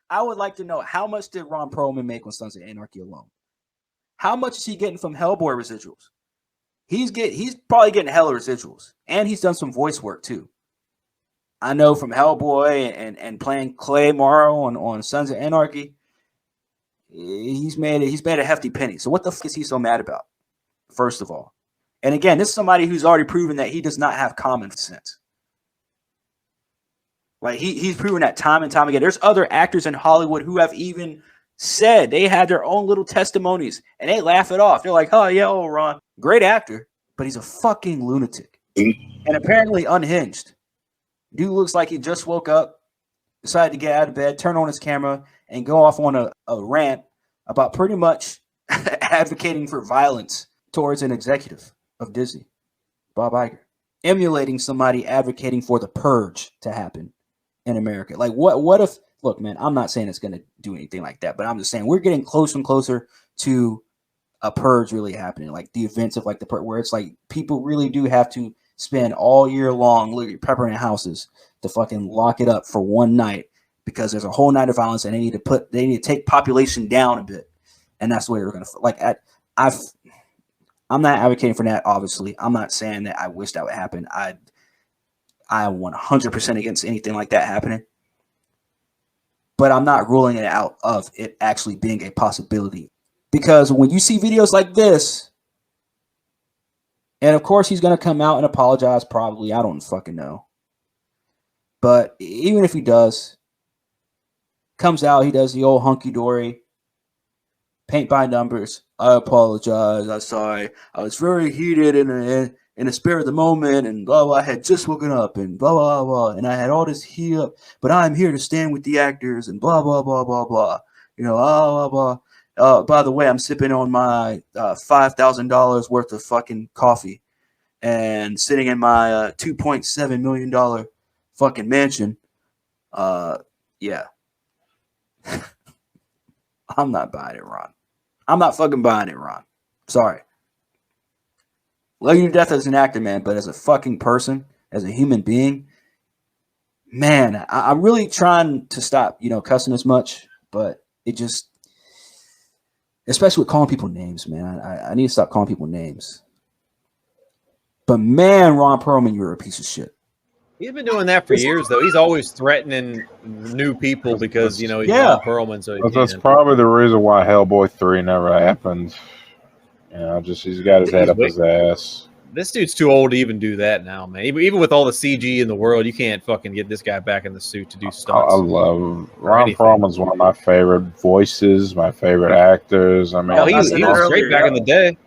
I would like to know, how much did Ron Perlman make on Sons of Anarchy alone? How much is he getting from Hellboy residuals? He's probably getting hella residuals, and he's done some voice work too. I know from Hellboy and playing Clay Morrow on Sons of Anarchy, he's made a hefty penny. So what the fuck is he so mad about? First of all, and again, this is somebody who's already proven that he does not have common sense. Like he's proven that time and time again. There's other actors in Hollywood who have even said they had their own little testimonies, and they laugh it off. They're like, "Oh yeah, oh Ron, great actor, but he's a fucking lunatic and apparently unhinged. Dude looks like he just woke up, decided to get out of bed, turn on his camera, and go off on a rant about pretty much advocating for violence towards an executive of Disney, Bob Iger, emulating somebody advocating for the purge to happen in America. Like, what if, look, man, I'm not saying it's going to do anything like that, but I'm just saying we're getting closer and closer to a purge really happening, like the events of like the purge, where it's like people really do have to spend all year long literally peppering houses to fucking lock it up for one night because there's a whole night of violence and they need to take population down a bit. And that's the way we're going to, like, I'm not advocating for that, obviously. I'm not saying that I wish that would happen. I 100% against anything like that happening. But I'm not ruling it out of it actually being a possibility. Because when you see videos like this, and of course he's going to come out and apologize probably. I don't fucking know. But even if he does, comes out, he does the old hunky-dory, paint by numbers. I apologize. I'm sorry. I was very heated in the spirit of the moment, and blah, blah. I had just woken up, and blah, blah, blah. And I had all this heat up, but I'm here to stand with the actors, and blah, blah, blah, blah, blah. You know, blah, blah, blah. By the way, I'm sipping on my $5,000 worth of fucking coffee and sitting in my $2.7 million fucking mansion. Yeah. I'm not buying it, Ron. I'm not fucking buying it, Ron. Sorry. Love you to death as an actor, man, but as a fucking person, as a human being, man, I'm really trying to stop, cussing as much, but it just, especially with calling people names, man. I need to stop calling people names. But man, Ron Perlman, you're a piece of shit. He's been doing that for years, though. He's always threatening new people because, he's Ron Perlman. So that's probably the reason why Hellboy 3 never happened. He's got his head up his ass. This dude's too old to even do that now, man. Even with all the CG in the world, you can't fucking get this guy back in the suit to do stunts. I love Ron Perlman's one of my favorite voices, my favorite actors. I mean, he was great back in the day.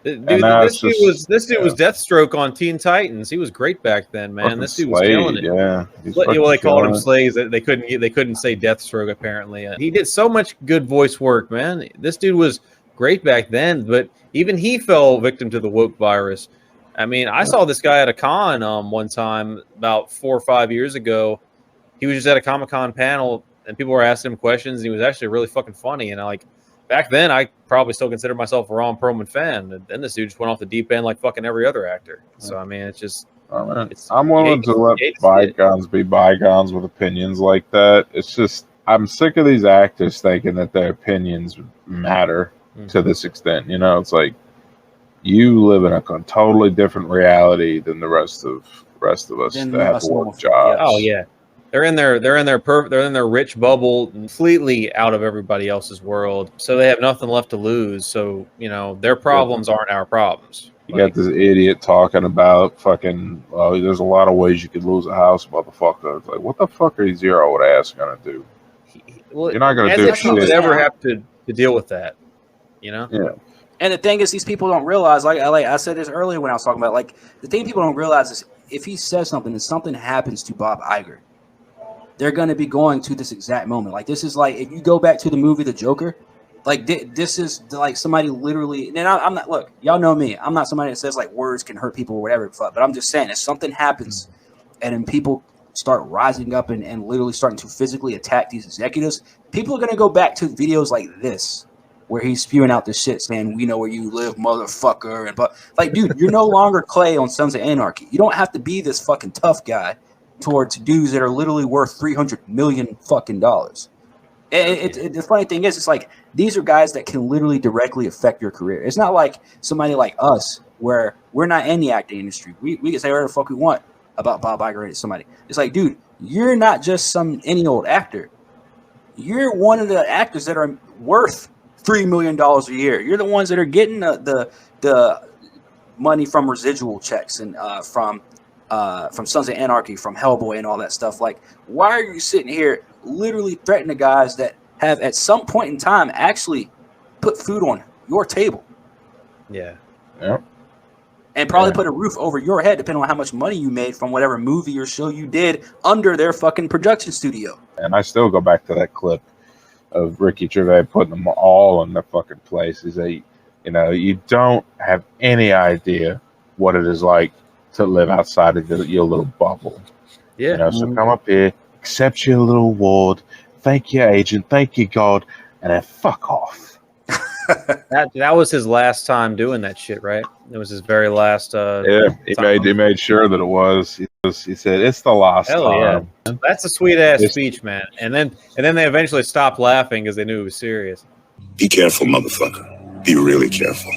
Dude, this dude was Deathstroke on Teen Titans. He was great back then, man. This dude was killing it. Yeah, they called him Slays. They couldn't say Deathstroke apparently. He did so much good voice work, man. This dude was great back then, but even he fell victim to the woke virus. I mean, I saw this guy at a con one time about 4 or 5 years ago. He was just at a Comic-Con panel, and people were asking him questions, and he was actually really fucking funny. And back then, I probably still consider myself a Ron Perlman fan. And then this dude just went off the deep end like fucking every other actor. So, I mean, it's just... I'm willing to let bygones be bygones with opinions like that. It's just, I'm sick of these actors thinking that their opinions matter to this extent. It's like, you live in a totally different reality than the rest of us that have work jobs. Oh, yeah. They're in their rich bubble, completely out of everybody else's world. So they have nothing left to lose. So, their problems aren't our problems. You got this idiot talking about fucking, there's a lot of ways you could lose a house, motherfucker. It's like, what the fuck are these old ass going to do? You're not going to do shit. Would ever have to deal with that, Yeah. And the thing is, these people don't realize, like I said this earlier when I was talking about, like, the thing people don't realize is if he says something and something happens to Bob Iger, they're going to be going to this exact moment. Like, this is like, if you go back to the movie The Joker, like, this is like somebody literally, and I'm not, look, y'all know me. I'm not somebody that says, like, words can hurt people or whatever, but I'm just saying, if something happens and then people start rising up and literally starting to physically attack these executives, people are going to go back to videos like this, where he's spewing out this shit saying, "We know where you live, motherfucker." But like, dude, you're no longer Clay on Sons of Anarchy. You don't have to be this fucking tough guy towards dudes that are literally worth $300 million fucking dollars. The funny thing is, it's like these are guys that can literally directly affect your career. It's not like somebody like us where we're not in the acting industry. We can say whatever the fuck we want about Bob Iger or somebody. It's like, dude, you're not just any old actor. You're one of the actors that are worth $3 million a year. You're the ones that are getting the money from residual checks and from Sons of Anarchy, from Hellboy, and all that stuff. Like, why are you sitting here literally threatening the guys that have at some point in time actually put food on your table? Yeah. And probably put a roof over your head, depending on how much money you made from whatever movie or show you did under their fucking production studio. And I still go back to that clip of Ricky Gervais putting them all in their fucking place. Is that, you know, you don't have any idea what it is like to live outside of your little bubble. Yeah. You know, so come up here, accept your little award, thank your agent, thank your God, and then fuck off. That was his last time doing that shit, right? It was his very last. He made sure that it was. He said it's the last time. Yeah. That's a sweet ass speech, man. And then they eventually stopped laughing because they knew it was serious. Be careful, motherfucker. Be really careful.